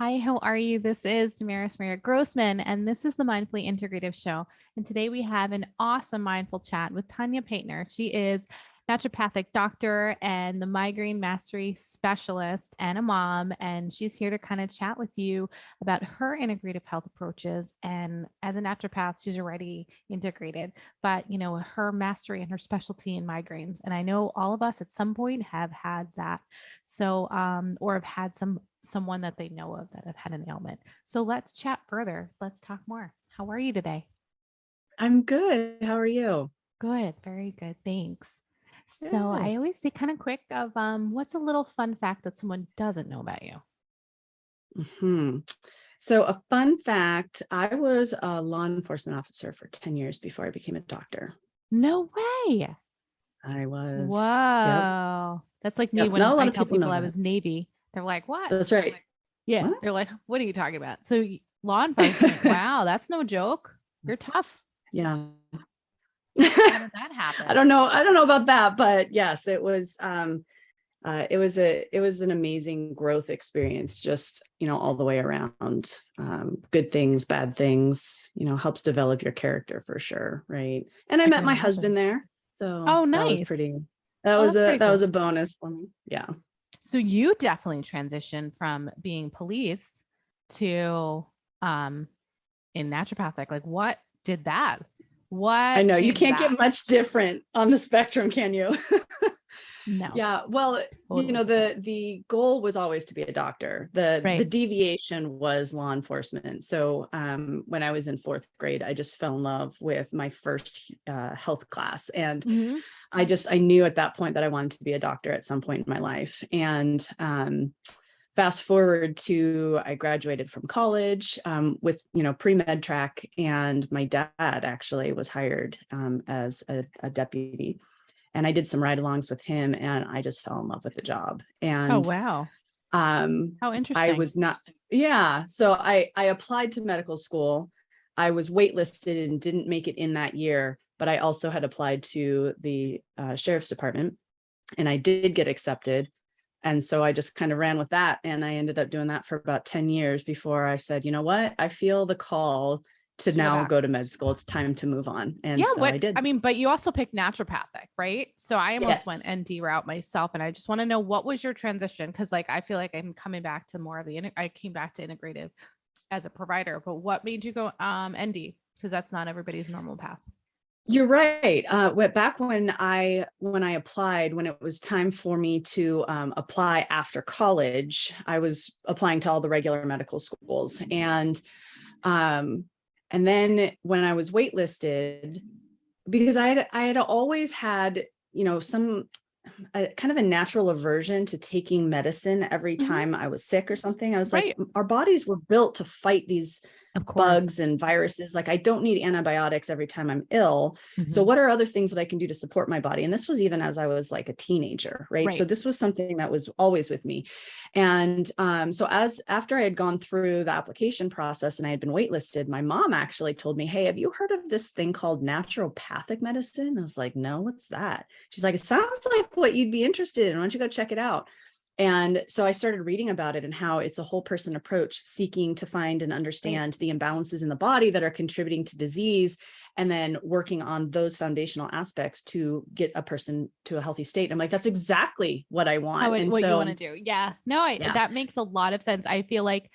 Hi, how are you? This is Damaris Maria Grossman, and this is the Mindfully Integrative Show. And today we have an awesome mindful chat with Tanya Paynter. She is naturopathic doctor and the migraine mastery specialist and a mom. And she's here to kind of chat with you about her integrative health approaches. And as a naturopath, she's already integrated, but her mastery and her specialty in migraines. And I know all of us at some point have had that. So, or have had someone that they know of that have had an ailment. So let's chat further. Let's talk more. How are you today? I'm good. How are you? Good. Very good. Thanks. So Good. I always say kind of quick of what's a little fun fact that someone doesn't know about you? So a fun fact, I was a law enforcement officer for 10 years before I became a doctor. No way. I was, yep, Whoa. That's like me yep. Not when a lot I of tell people people know I that. was Navy. They're like, what? That's I'm right. like, yeah. What? They're like, what are you talking about? So law enforcement. Wow. That's no joke. You're tough. Yeah. How did that I happen? don't know. I don't know about that, but yes, it was an amazing growth experience, just, all the way around. Good things, bad things, helps develop your character for sure. Right. And I I met can my husband imagine. there. So Oh, that was nice. pretty, Oh, that's pretty that was cool. a bonus for me. Yeah. So you definitely transitioned from being police to um in naturopathic. Like what did that? I What know you changed can't that? get much different on the spectrum, can you? No, Yeah, well, totally different. the goal was always to be a doctor. The Right. deviation was law enforcement. So when I was in fourth grade, I just fell in love with my first health class, and Hmm. I knew at that point that I wanted to be a doctor at some point in my life. And fast forward to I graduated from college with pre-med track, and my dad actually was hired as a deputy, and I did some ride-alongs with him, and I just fell in love with the job. Oh, And wow. How I interesting. was not, yeah. So I applied to medical school. I was waitlisted and didn't make it in that year, but I also had applied to the sheriff's department, and I did get accepted. And so I just kind of ran with that. And I ended up doing that for about 10 years before I said, you know what? I feel the call to To go now back. go to med school. It's time to move on. And Yeah, so what I I did. mean, but you also picked naturopathic, right? So I almost went Yes. ND route myself, and I just want to know what was your transition? Because like I feel like I'm coming back to more of the I came back to integrative as a provider, but what made you go ND? Because that's not everybody's normal path. You're right. Back when I applied, when it was time for me to apply after college, I was applying to all the regular medical schools, um, and then when I was waitlisted, because I had always had some kind of a natural aversion to taking medicine every Hmm. time I was sick or something. I was like, Right. our bodies were built to fight these Of course. bugs and viruses. Like, I don't need antibiotics every time I'm ill. So Hmm. what are other things that I can do to support my body? And this was even as I was like a teenager, right? So Right. this was something that was always with me. And so as after I had gone through the application process and I had been waitlisted, my mom actually told me, hey, have you heard of this thing called naturopathic medicine? I was like, no, what's that? She's like, it sounds like what you'd be interested in. Why don't you go check it out? And so I started reading about it and how it's a whole person approach, seeking to find and Right. understand the imbalances in the body that are contributing to disease, and then working on those foundational aspects to get a person to a healthy state. I'm like, that's exactly what I want. And What you want so, to do. Yeah. No, yeah. that makes a lot of sense. I feel like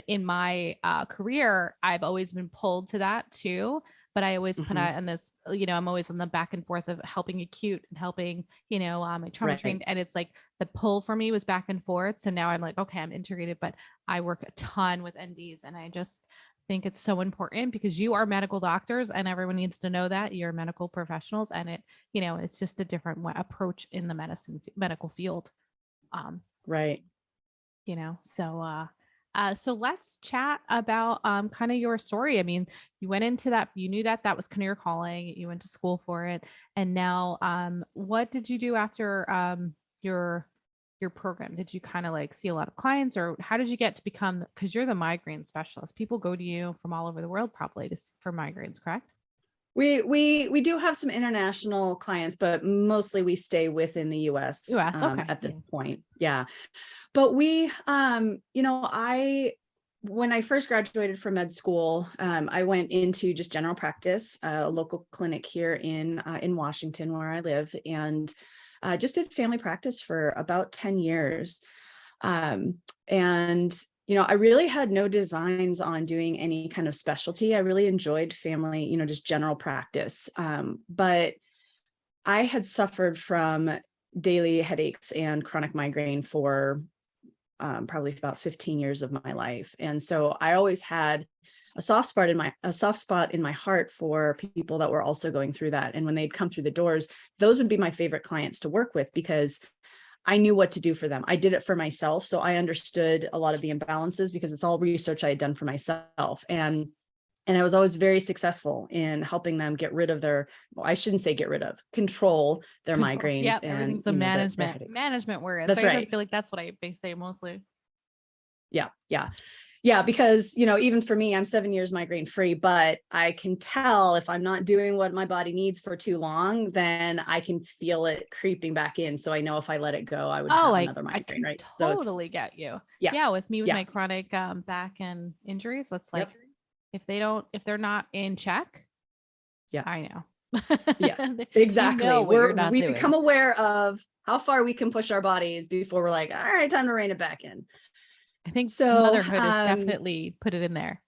in my career, I've always been pulled to that too. But I always put Mhm. out in this, I'm always on the back and forth of helping acute and helping, trauma trained. Right. And it's like the pull for me was back and forth. So now I'm like, okay, I'm integrated, but I work a ton with NDs, and I just think it's so important because you are medical doctors and everyone needs to know that you're medical professionals, and it's just a different approach in the medical field. Um, Right. so let's chat about kind of your story. I mean, you went into that, you knew that that was kind of your calling, you went to school for it, and now what did you do after your program? Did you kind of like see a lot of clients, or how did you get to become, because you're the migraine specialist? People go to you from all over the world probably for migraines, correct? We do have some international clients, but mostly we stay within the US US. Okay. at this point. Yeah. But when I first graduated from med school, I went into just general practice, a local clinic here in Washington where I live, and just did family practice for about 10 years. And I really had no designs on doing any kind of specialty. I really enjoyed family, just general practice. But I had suffered from daily headaches and chronic migraine for probably about 15 years of my life. And so I always had a soft spot in my heart for people that were also going through that. And when they'd come through the doors, those would be my favorite clients to work with because I knew what to do for them. I did it for myself. So I understood a lot of the imbalances because it's all research I had done for myself. And I was always very successful in helping them get rid of control their migraines. Yeah, and everything's a management word. That's right. I feel like that's what they say mostly. Yeah, because, even for me, I'm 7 years migraine free, but I can tell if I'm not doing what my body needs for too long, then I can feel it creeping back in. So I know if I let it go, I would have another migraine, right? Totally get you. Yeah. With me, with my chronic back and injuries, that's like, if they're not in check. Yeah, I know. Yes, exactly. We doing. become aware of how far we can push our bodies before we're like, all right, time to rein it back in. I think motherhood has definitely put it in there.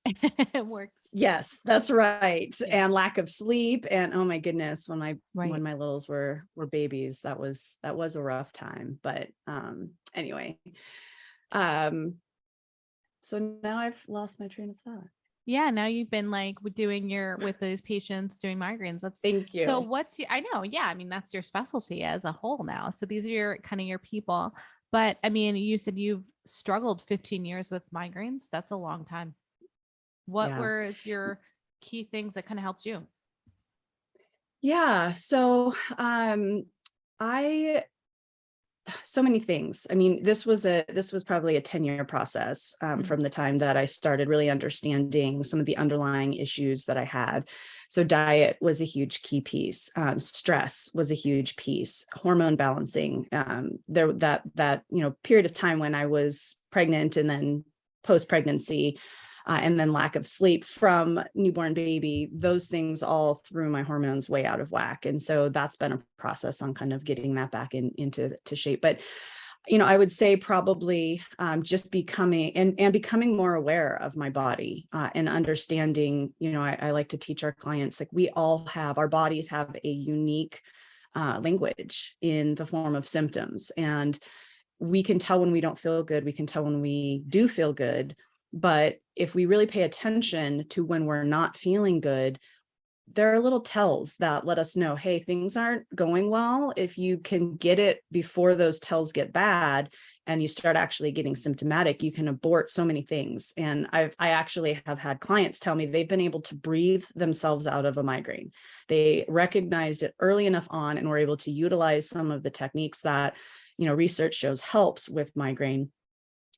It worked. Yes, that's right. Yeah. And lack of sleep. And oh my goodness, when my littles were babies, that was a rough time. But anyway. So now I've lost my train of thought. Yeah, now you've been like doing with these patients doing migraines. Thank you. So I know. Yeah, I mean, that's your specialty as a whole now. So these are your people. But I mean, you said you've struggled 15 years with migraines. That's a long time. What were your key things that kind of helped you? Yeah. So so many things. I mean, this was probably a 10-year process from the time that I started really understanding some of the underlying issues that I had. So diet was a huge key piece. Stress was a huge piece. Hormone balancing. That period of time when I was pregnant and then post-pregnancy, and then lack of sleep from newborn baby, those things all threw my hormones way out of whack. And so that's been a process on kind of getting that back into shape. But, I would say probably just becoming and becoming more aware of my body and understanding, I like to teach our clients, like our bodies have a unique language in the form of symptoms. And we can tell when we don't feel good. We can tell when we do feel good. But if we really pay attention to when we're not feeling good, there are little tells that let us know, hey, things aren't going well. If you can get it before those tells get bad and you start actually getting symptomatic, you can abort so many things. And I actually have had clients tell me they've been able to breathe themselves out of a migraine. They recognized it early enough on and were able to utilize some of the techniques that, research shows helps with migraine.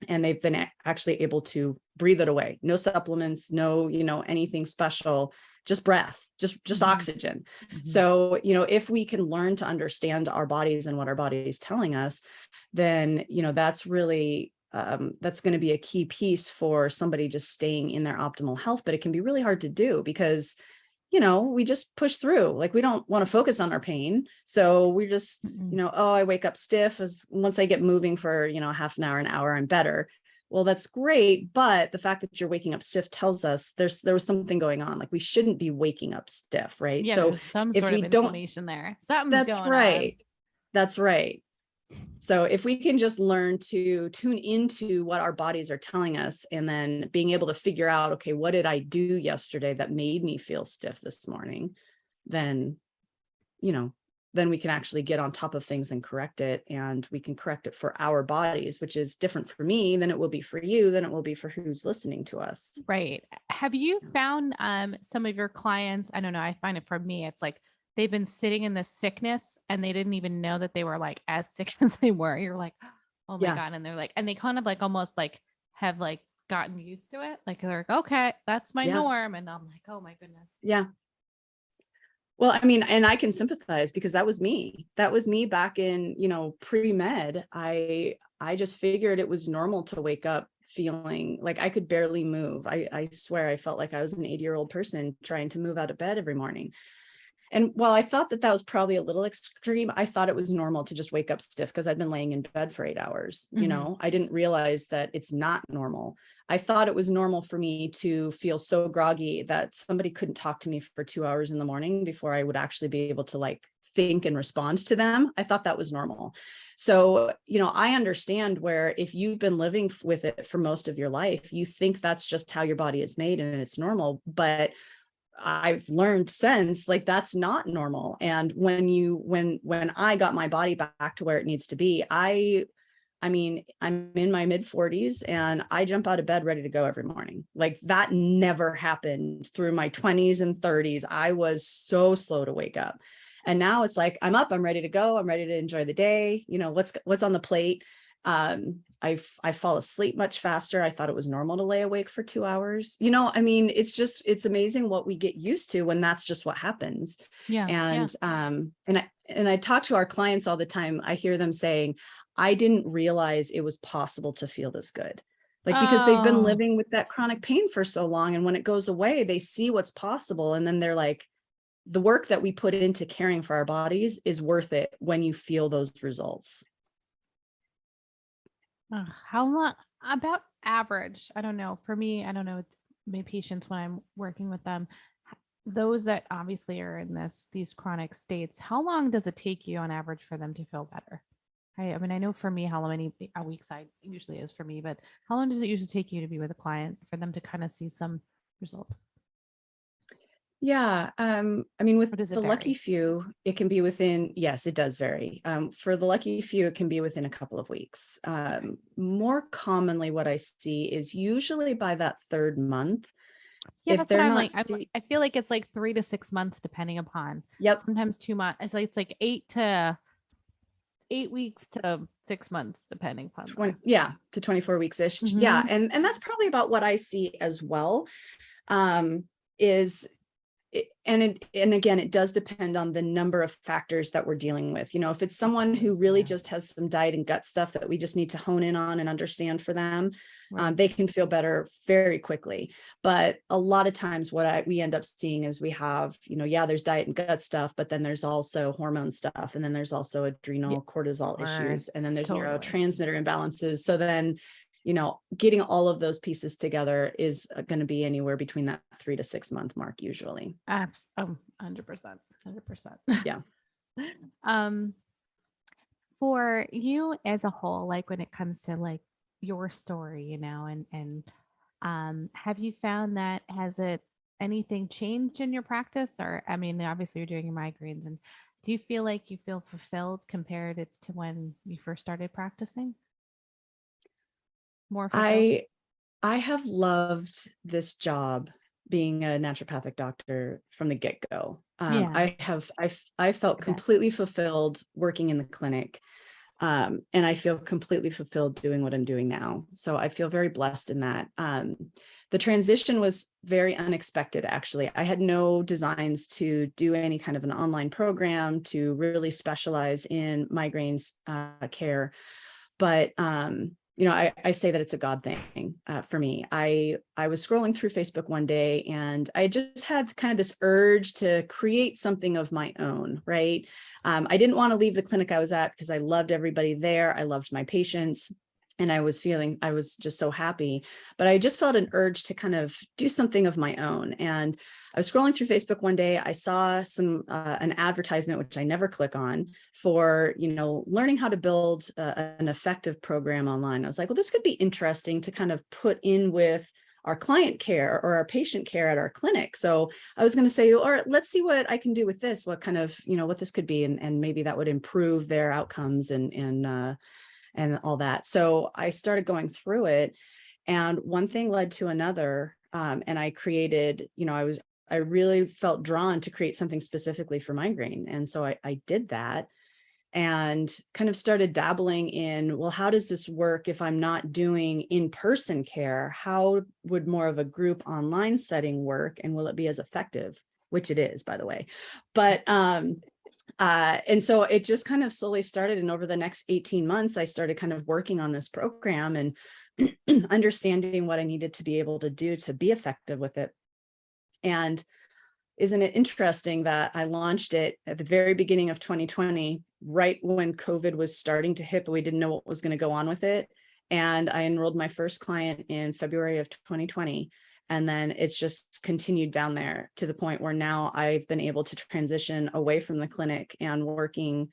And they've been actually able to breathe it away. No supplements, no, anything special, just breath, just oxygen. So, if we can learn to understand our bodies and what our body is telling us, then, that's really, that's going to be a key piece for somebody just staying in their optimal health. But it can be really hard to do because we just push through. Like, we don't want to focus on our pain. So we just, I wake up stiff. Once I get moving for, half an hour, I'm better. Well, that's great. But the fact that you're waking up stiff tells us there was something going on. Like, we shouldn't be waking up stiff, right? Yeah, so there's some sort of inflammation there. Something's going on. That's right. So if we can just learn to tune into what our bodies are telling us and then being able to figure out, okay, what did I do yesterday that made me feel stiff this morning? Then, then we can actually get on top of things and correct it. And we can correct it for our bodies, which is different for me than it will be for you, than it will be for who's listening to us. Right. Have you found some of your clients? I don't know. I find it for me, it's like, they've been sitting in this sickness and they didn't even know that they were like as sick as they were. You're like, oh my God. And they're like, and they kind of like almost like have like gotten used to it. Like they're like, okay, that's my norm. And I'm like, oh my goodness. Yeah. Well, I mean, and I can sympathize because that was me. That was me back in, pre-med. I just figured it was normal to wake up feeling like I could barely move. I swear I felt like I was an 80-year-old person trying to move out of bed every morning. And while I thought that was probably a little extreme, I thought it was normal to just wake up stiff because I'd been laying in bed for 8 hours. I didn't realize that it's not normal. I thought it was normal for me to feel so groggy that somebody couldn't talk to me for 2 hours in the morning before I would actually be able to think and respond to them. I thought that was normal. So, I understand where if you've been living with it for most of your life, you think that's just how your body is made and it's normal. But I've learned since that's not normal. And when I got my body back to where it needs to be, I mean, I'm in my mid 40s and I jump out of bed ready to go every morning. That never happened through my 20s and 30s. I was so slow to wake up. And now it's I'm up, I'm ready to go. I'm ready to enjoy the day. What's on the plate. I fall asleep much faster. I thought it was normal to lay awake for 2 hours. I mean, it's amazing what we get used to when that's just what happens. Yeah. And, and I talk to our clients all the time. I hear them saying, I didn't realize it was possible to feel this good. Because they've been living with that chronic pain for so long. And when it goes away, they see what's possible. And then they're like, the work that we put into caring for our bodies is worth it when you feel those results. How long, about average? I don't know. For me, I don't know my patients when I'm working with them, those that obviously are in these chronic states, how long does it take you on average for them to feel better? I mean, I know for me how many weeks I usually is for me, but how long does it usually take you to be with a client for them to kind of see some results? Yeah. I mean, with Or does it the lucky vary? few, it can be within, yes, it does vary. For the lucky few, it can be within a couple of weeks. More commonly, what I see is usually by that third month. Yeah, If that's what they're I'm not, like. I feel like it's like 3 to 6 months, depending upon. yep, Sometimes 2 months. It's like 8 weeks to 6 months, depending upon 20, yeah, to 24 weeks ish. Yeah. the. And that's probably about what I see as well. Is and again, it does depend on the number of factors that we're dealing with. If it's someone who really just has some diet and gut stuff that we just need to hone in on and understand for them, Right. they can feel better very quickly. But a lot of times what we end up seeing is we have, there's diet and gut stuff, but then there's also hormone stuff. And then there's also adrenal cortisol issues. And then there's Totally. neurotransmitter imbalances. So then getting all of those pieces together is going to be anywhere between that 3 to 6 month mark, usually. 100%. 100%. Yeah. Um, for you as a whole, when it comes to your story, and have you found that anything changed in your practice? Or, I mean, obviously you're doing your migraines, and do you feel like you feel fulfilled compared it to when you first started practicing? More fulfilled? I have loved this job, being a naturopathic doctor, from the get-go. Yeah. I felt completely fulfilled working in the clinic. And I feel completely fulfilled doing what I'm doing now. So I feel very blessed in that. The transition was very unexpected, actually. I had no designs to do any kind of an online program to really specialize in migraines care. But I say that it's a God thing for me. I was scrolling through Facebook one day and I just had kind of this urge to create something of my own, right? I didn't want to leave the clinic I was at because I loved everybody there. I loved my patients. And I was just so happy, but I just felt an urge to kind of do something of my own. And I was scrolling through Facebook one day. I saw an advertisement, which I never click on, for, learning how to build an effective program online. I was like, well, this could be interesting to kind of put in with our client care or our patient care at our clinic. So I was going to say, all right, let's see what I can do with this, what kind of, what this could be. And maybe that would improve their outcomes and all that. So I started going through it, and one thing led to another. And I created, I really felt drawn to create something specifically for migraine. And so I did that and kind of started dabbling in, well, how does this work if I'm not doing in-person care? How would more of a group online setting work? And will it be as effective? which it is, by the way. But and so it just kind of slowly started. And over the next 18 months, I started kind of working on this program and understanding what I needed to be able to do to be effective with it. And isn't it interesting that I launched it at the very beginning of 2020, right when COVID was starting to hit, but we didn't know what was going to go on with it. And I enrolled my first client in February of 2020. And then it's just continued down there to the point where now I've been able to transition away from the clinic and working,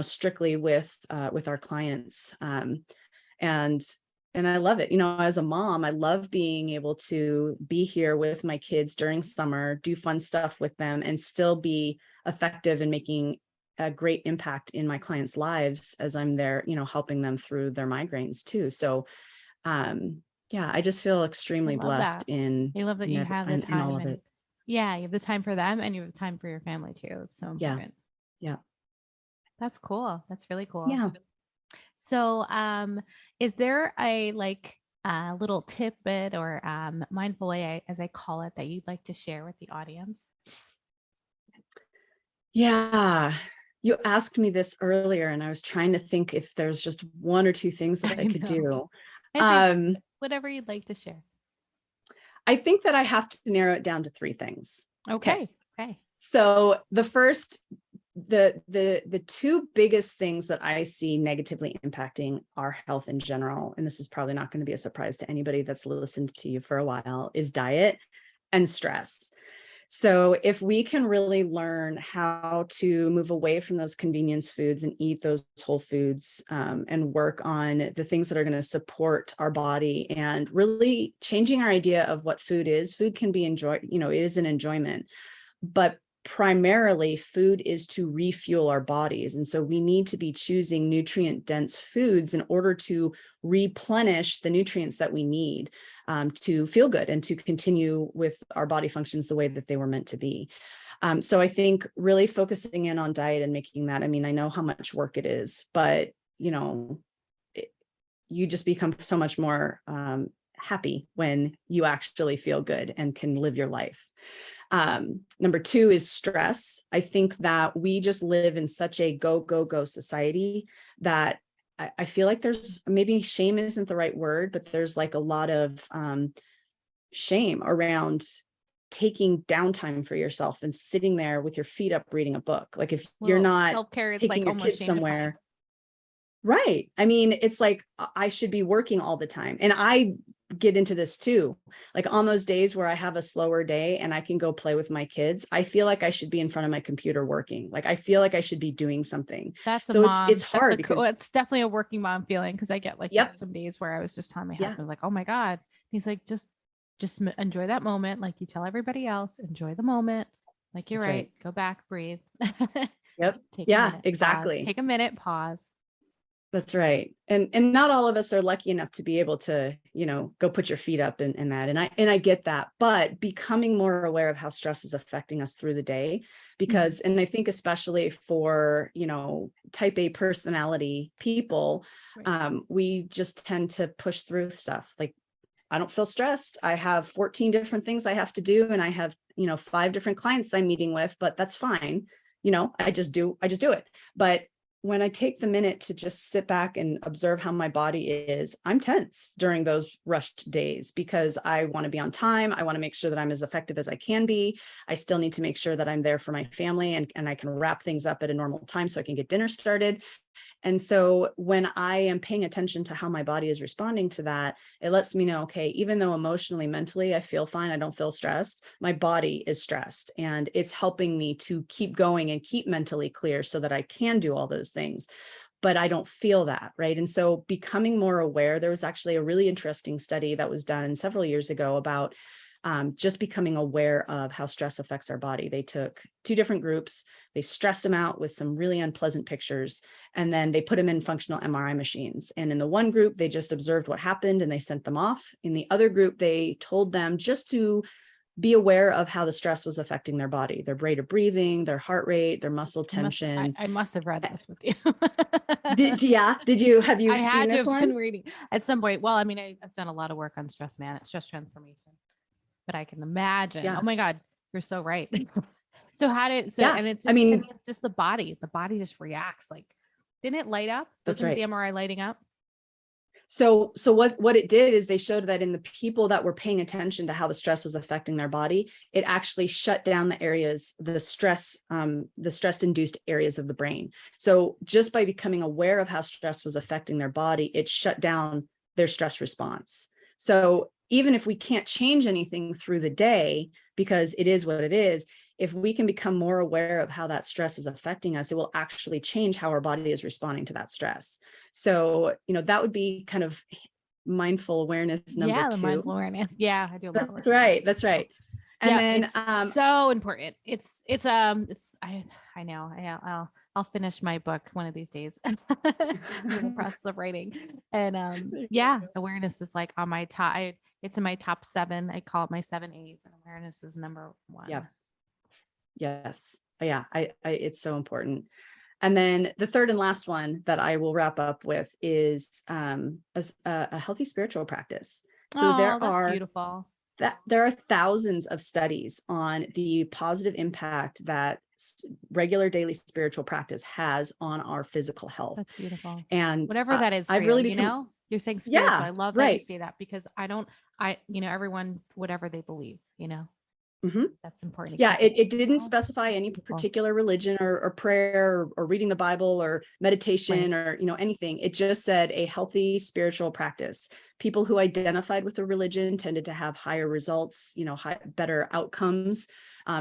strictly with our clients. And I love it. As a mom, I love being able to be here with my kids during summer, do fun stuff with them, and still be effective in making a great impact in my clients' lives as I'm there, helping them through their migraines too. So, yeah, I just feel extremely blessed in. I love that you have the time all of it. Yeah, you have the time for them and you have time for your family too. It's so important. Yeah. That's cool. That's really cool. Yeah. So, is there a little tidbit or mindful way, as I call it, that you'd like to share with the audience? Yeah. You asked me this earlier, and I was trying to think if there's just one or two things that I could do. Whatever you'd like to share. I think that I have to narrow it down to three things. Okay. So the first, the two biggest things that I see negatively impacting our health in general, and this is probably not going to be a surprise to anybody that's listened to you for a while, is diet and stress. So if we can really learn how to move away from those convenience foods and eat those whole foods, and work on the things that are going to support our body and really changing our idea of what food is. Food can be it is an enjoyment, but primarily food is to refuel our bodies. And so we need to be choosing nutrient dense foods in order to replenish the nutrients that we need to feel good and to continue with our body functions the way that they were meant to be. So I think really focusing in on diet and making that, I know how much work it is, but you just become so much more happy when you actually feel good and can live your life. Number two is stress. I think that we just live in such a go, go, go society that I feel like there's, maybe shame isn't the right word, but there's like a lot of shame around taking downtime for yourself and sitting there with your feet up reading a book. Like if you're not self-care, taking your kids somewhere. Right. It's like I should be working all the time. And I get into this too. Like on those days where I have a slower day and I can go play with my kids, I feel like I should be in front of my computer working. Like I feel like I should be doing something. That's so it's hard because it's definitely a working mom feeling, because I get like that some days where I was just telling my husband, like, oh my God. He's like, just enjoy that moment. Like you tell everybody else, enjoy the moment. Like you're right. Go back, breathe. Yep. Exactly. Take a minute, pause. That's right. And not all of us are lucky enough to be able to, go put your feet up and that. And I get that, but becoming more aware of how stress is affecting us through the day, because, and I think especially for, type A personality people, we just tend to push through stuff. Like I don't feel stressed. I have 14 different things I have to do. And I have, 5 different clients I'm meeting with, but that's fine. I just do it. But when I take the minute to just sit back and observe how my body is, I'm tense during those rushed days because I want to be on time. I want to make sure that I'm as effective as I can be. I still need to make sure that I'm there for my family and I can wrap things up at a normal time so I can get dinner started. And so when I am paying attention to how my body is responding to that, it lets me know, okay, even though emotionally, mentally, I feel fine, I don't feel stressed, my body is stressed, and it's helping me to keep going and keep mentally clear so that I can do all those things. But I don't feel that, right? And so becoming more aware, there was actually a really interesting study that was done several years ago about just becoming aware of how stress affects our body. They took 2 different groups, they stressed them out with some really unpleasant pictures, and then they put them in functional MRI machines. And in the one group, they just observed what happened and they sent them off. In the other group, they told them just to be aware of how the stress was affecting their body, their rate of breathing, their heart rate, their muscle tension. I must have read this with you. Did you, have you seen this one? Been reading at some point. Well, I've done a lot of work on stress transformation. But I can imagine, oh my God, You're so right. So Yeah. and it's I just, mean, it's just the body just reacts. Like, didn't it light up? that's Wasn't it right. the MRI lighting up? So what it did is they showed that in the people that were paying attention to how the stress was affecting their body, it actually shut down the areas, the stress induced areas of the brain. So just by becoming aware of how stress was affecting their body, it shut down their stress response. So even if we can't change anything through the day, because it is what it is, if we can become more aware of how that stress is affecting us, it will actually change how our body is responding to that stress. So, that would be kind of mindful awareness number Yeah, the 2. mindful awareness. Yeah, I do a lot of work. That's right. That's right. And Yeah, then, it's so important. I know. I'll finish my book one of these days. I'm in the process of writing. And yeah, awareness is like on my top. It's in my top 7. I call it my 7 A's, and awareness is number 1. yes. Yes. Yeah. It's so important. And then the third and last one that I will wrap up with is a healthy spiritual practice. So Oh, that's beautiful. there are thousands of studies on the positive impact that regular daily spiritual practice has on our physical health. That's beautiful. And Whatever that is for I've you, really become, you're saying spiritual. yeah, I love that you right. say that, because everyone, whatever they believe, Mm-hmm. that's important. Yeah, it didn't specify any Beautiful. particular religion or prayer or reading the Bible or meditation or anything. It just said a healthy spiritual practice. People who identified with a religion tended to have higher results, better outcomes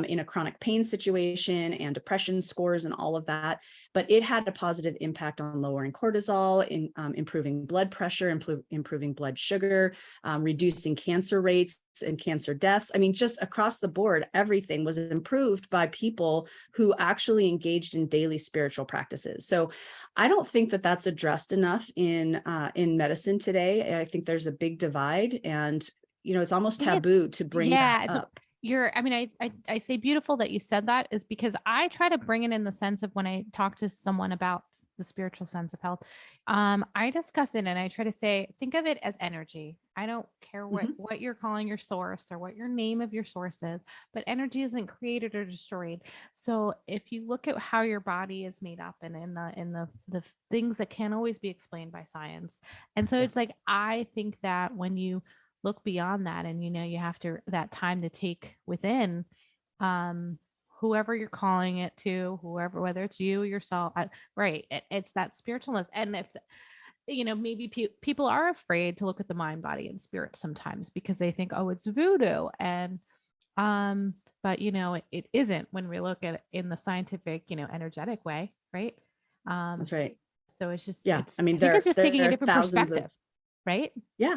in a chronic pain situation and depression scores and all of that. But it had a positive impact on lowering cortisol, in improving blood pressure, improving blood sugar, reducing cancer rates and cancer deaths. I mean, just across the board, everything was improved by people who actually engaged in daily spiritual practices. So I don't think that that's addressed enough in medicine today. I think there's a big divide, and it's almost taboo to bring that up. I say beautiful that you said that, is because I try to bring it in the sense of, when I talk to someone about the spiritual sense of health, I discuss it and I try to say, think of it as energy. I don't care what you're calling your source or what your name of your source is, but energy isn't created or destroyed. So if you look at how your body is made up, and in the things that can't always be explained by science. And so it's like, I think that when you look beyond that, and you have to that time to take within, whoever you're calling it to, whether it's you, yourself, it's that spiritualness. And if maybe people are afraid to look at the mind, body, and spirit sometimes, because they think, oh, it's voodoo. And but it isn't, when we look at it in the scientific, energetic way, right? That's right. So it's just, Yeah. I mean, I think it's just taking a there are different thousands perspective, right? Yeah.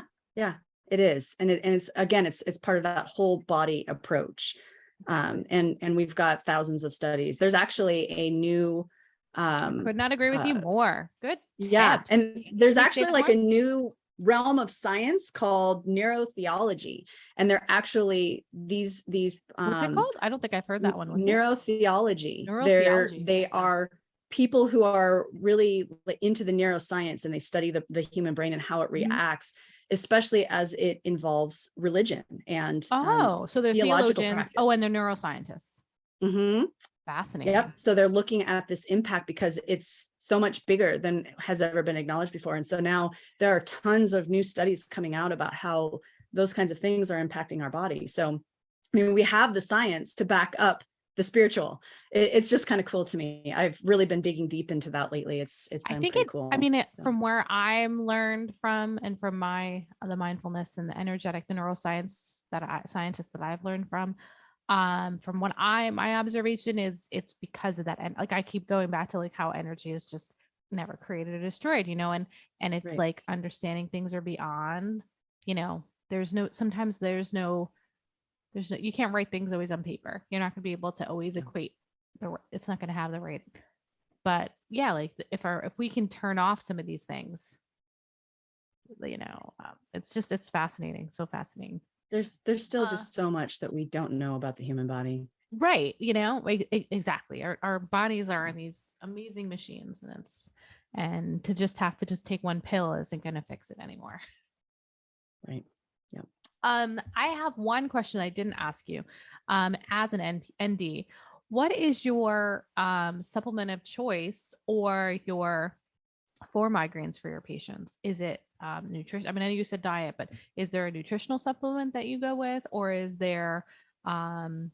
It is. And it's, again, it's part of that whole body approach. And we've got thousands of studies. There's actually a new, Could not agree with you more. Good yeah. tips. And there's Can you say actually that like more? a new realm of science called neurotheology. And they're actually these, What's it called? I don't think I've heard that one. What's it? neurotheology. Neurotheology. They are people who are really into the neuroscience, and they study the human brain and how it reacts, especially as it involves religion and so they're theological theologians. practice. Oh, and they're neuroscientists. Mm-hmm. Fascinating. Yep. So they're looking at this impact because it's so much bigger than has ever been acknowledged before. And so now there are tons of new studies coming out about how those kinds of things are impacting our body. So, I mean, we have the science to back up the spiritual. It's just kind of cool to me. I've really been digging deep into that lately. It's been pretty cool. From where I'm learned from, and from the mindfulness and the energetic, the neuroscience scientists that I've learned from what my observation is, it's because of that. And like, I keep going back to like how energy is just never created or destroyed, and it's like understanding things are beyond, sometimes there's no, you can't write things always on paper. You're not going to be able to always equate it's not going to have the right, but yeah, like if we can turn off some of these things, it's fascinating. So fascinating. There's still just so much that we don't know about the human body. Right. Exactly. Our bodies are these amazing machines, and to just have to take one pill isn't going to fix it anymore. Right. Yeah. I have one question I didn't ask you. As an ND, what is your supplement of choice or your for migraines for your patients? Is it nutrition? I mean, I know you said diet, but is there a nutritional supplement that you go with, or is there, um,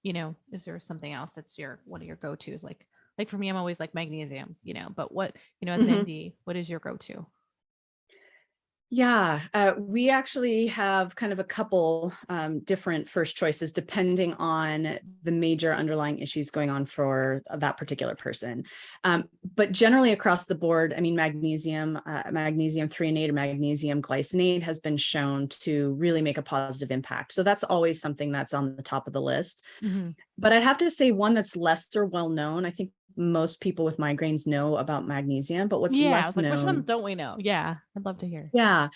is there something else that's one of your go-tos? Like for me, I'm always like magnesium, but what, as an Mhm. ND, what is your go-to? Yeah, we actually have kind of a couple different first choices depending on the major underlying issues going on for that particular person. But generally across the board, I mean, magnesium threonate or magnesium glycinate has been shown to really make a positive impact. So that's always something that's on the top of the list. Mm-hmm. But I'd have to say one that's lesser well known. I think most people with migraines know about magnesium, but what's Yeah, I was less like, which ones known, don't we know? Yeah, I'd love to hear. yeah,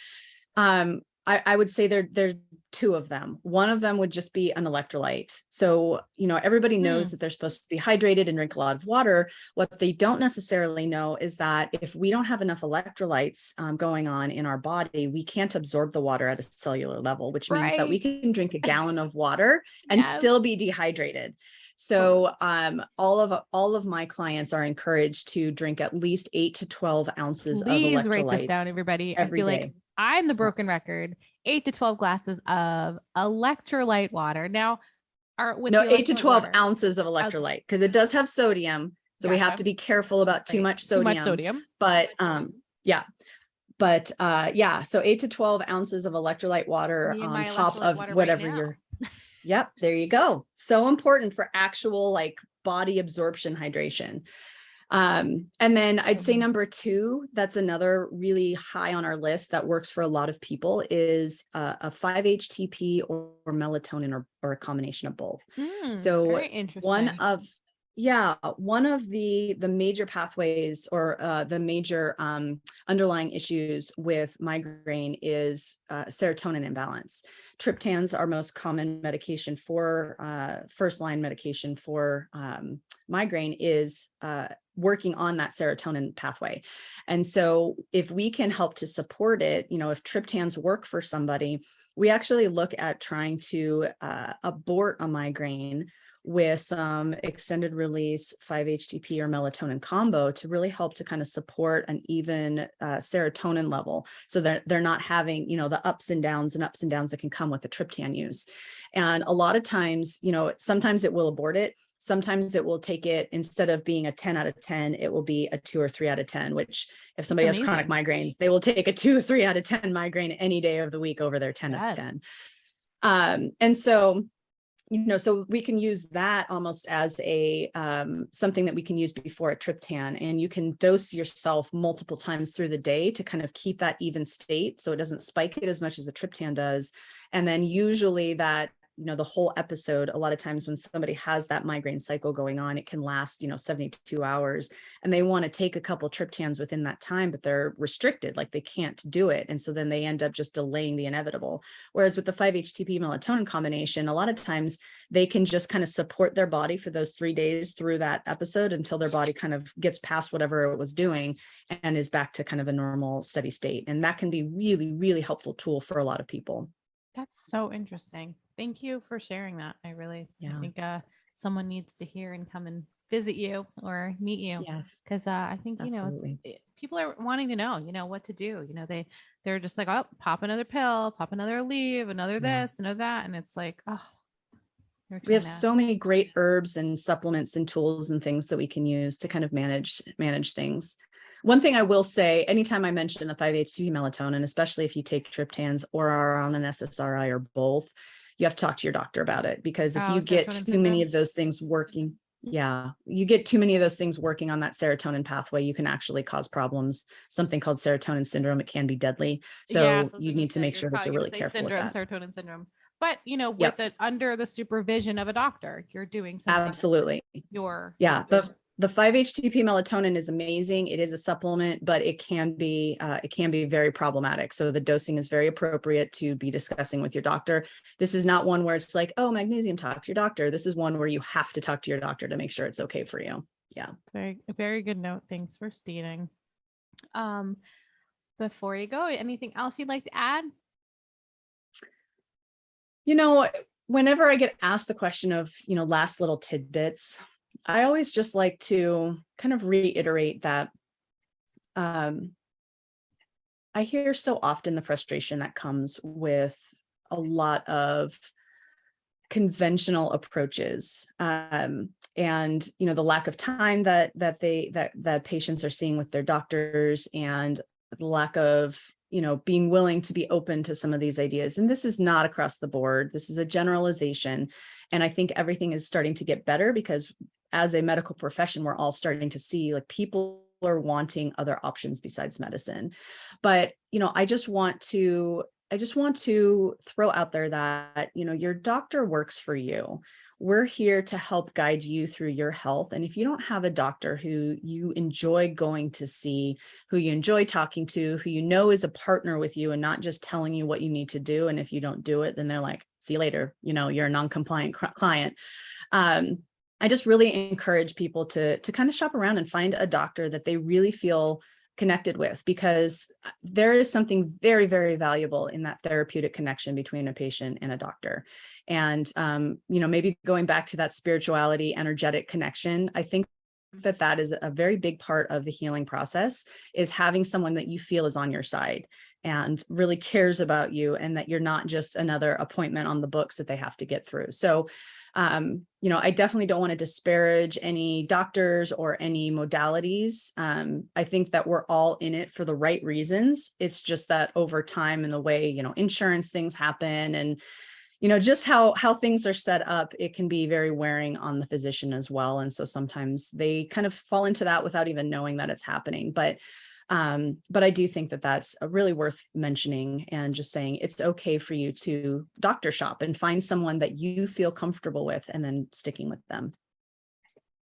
I would say there's two of them. One of them would just be an electrolyte. So, everybody knows that they're supposed to be hydrated and drink a lot of water. What they don't necessarily know is that if we don't have enough electrolytes going on in our body, we can't absorb the water at a cellular level, which means that we Right. can drink a gallon of water and Yes. still be dehydrated. So all of my clients are encouraged to drink at least 8 to 12 ounces of Please write this down, electrolytes everybody. I every feel like day. I'm the Yeah. broken record. 8 to 12 glasses of electrolyte water. Now, are with No, the 8 to electrolyte 12 water, ounces of ounces, electrolyte because it does have sodium. So we have gotcha. to be careful about too Right. much Too much sodium. sodium. But yeah. But yeah, so 8 to 12 ounces of electrolyte water Me and on my top electrolyte of water right whatever now. yep, there you go. So important for actual like body absorption hydration. And then I'd say number two, that's another really high on our list that works for a lot of people is a 5-HTP or melatonin or a combination of both. So Very one interesting. of one of the major pathways or the major underlying issues with migraine is serotonin imbalance. Triptans, our most common medication for first line medication for migraine, is working on that serotonin pathway. And so if we can help to support it, if triptans work for somebody, we actually look at trying to abort a migraine with some extended release 5-HTP or melatonin combo to really help to kind of support an even serotonin level so that they're not having, the ups and downs that can come with the triptan use. And a lot of times, sometimes it will abort it. Sometimes it will take it, instead of being a 10 out of 10, it will be a 2 or 3 out of 10, which if somebody has chronic migraines, they will take a 2 or 3 out of 10 migraine any day of the week over their 10 out of 10. And so, so we can use that almost as a something that we can use before a triptan, and you can dose yourself multiple times through the day to kind of keep that even state so it doesn't spike it as much as a triptan does. And then usually that, the whole episode, a lot of times when somebody has that migraine cycle going on, it can last, 72 hours, and they want to take a couple triptans within that time, but they're restricted, like they can't do it. And so then they end up just delaying the inevitable. Whereas with the 5-HTP melatonin combination, a lot of times they can just kind of support their body for those 3 days through that episode until their body kind of gets past whatever it was doing and is back to kind of a normal steady state. And that can be really, really helpful tool for a lot of people. That's so interesting. Thank you for sharing that. I think someone needs to hear and come and visit you or meet you. Yes. Because I think, Absolutely. people are wanting to know, what to do. They're just like, oh, pop another pill, pop another leave, another this, another that. And it's like, oh, We have so many great herbs and supplements and tools and things that we can use to kind of manage things. One thing I will say, anytime I mention the 5-HTP melatonin, especially if you take triptans or are on an SSRI or both, you have to talk to your doctor about it, because if you get too many of those things working, you get too many of those things working on that serotonin pathway, you can actually cause problems, something called serotonin syndrome. It can be deadly. So you need to make sure that you're really careful with that. Serotonin syndrome. But, with Yep. it under the supervision of a doctor, you're doing something. Absolutely. Yeah. The 5-HTP melatonin is amazing. It is a supplement, but it can be very problematic. So the dosing is very appropriate to be discussing with your doctor. This is not one where it's like, oh, magnesium, talk to your doctor. This is one where you have to talk to your doctor to make sure it's okay for you. Yeah. Very, very good note. Thanks for stating. Before you go, anything else you'd like to add? You know, whenever I get asked the question of, last little tidbits, I always just like to kind of reiterate that um, I hear so often the frustration that comes with a lot of conventional approaches, and the lack of time that patients are seeing with their doctors, and the lack of being willing to be open to some of these ideas. And this is not across the board, this is a generalization, and I think everything is starting to get better because as a medical profession we're all starting to see like people are wanting other options besides medicine. But I just want to throw out there that, your doctor works for you. We're here to help guide you through your health. And if you don't have a doctor who you enjoy going to see, who you enjoy talking to, who is a partner with you and not just telling you what you need to do, and if you don't do it, then they're like, see you later, you're a non-compliant client. I just really encourage people to kind of shop around and find a doctor that they really feel connected with, because there is something very, very valuable in that therapeutic connection between a patient and a doctor. And, maybe going back to that spirituality, energetic connection, I think that is a very big part of the healing process, is having someone that you feel is on your side and really cares about you, and that you're not just another appointment on the books that they have to get through. So I definitely don't want to disparage any doctors or any modalities. I think that we're all in it for the right reasons. It's just that over time and the way, insurance things happen, and, just how things are set up, it can be very wearing on the physician as well. And so sometimes they kind of fall into that without even knowing that it's happening. But I do think that that's really worth mentioning, and just saying it's okay for you to doctor shop and find someone that you feel comfortable with and then sticking with them.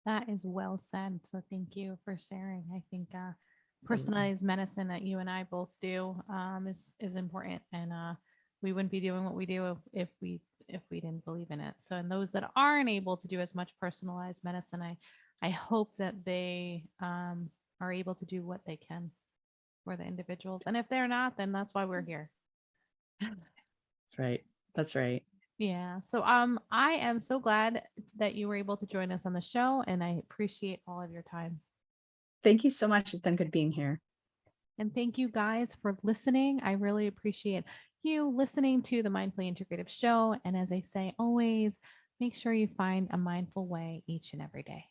That is well said. So thank you for sharing. I think personalized medicine that you and I both do is important, and we wouldn't be doing what we do if we didn't believe in it. So, and those that aren't able to do as much personalized medicine, I hope that they are able to do what they can for the individuals. And if they're not, then that's why we're here. That's right. That's right. Yeah. So I am so glad that you were able to join us on the show, and I appreciate all of your time. Thank you so much. It's been good being here. And thank you guys for listening. I really appreciate you listening to the Mindfully Integrative Show. And as I say always, make sure you find a mindful way each and every day.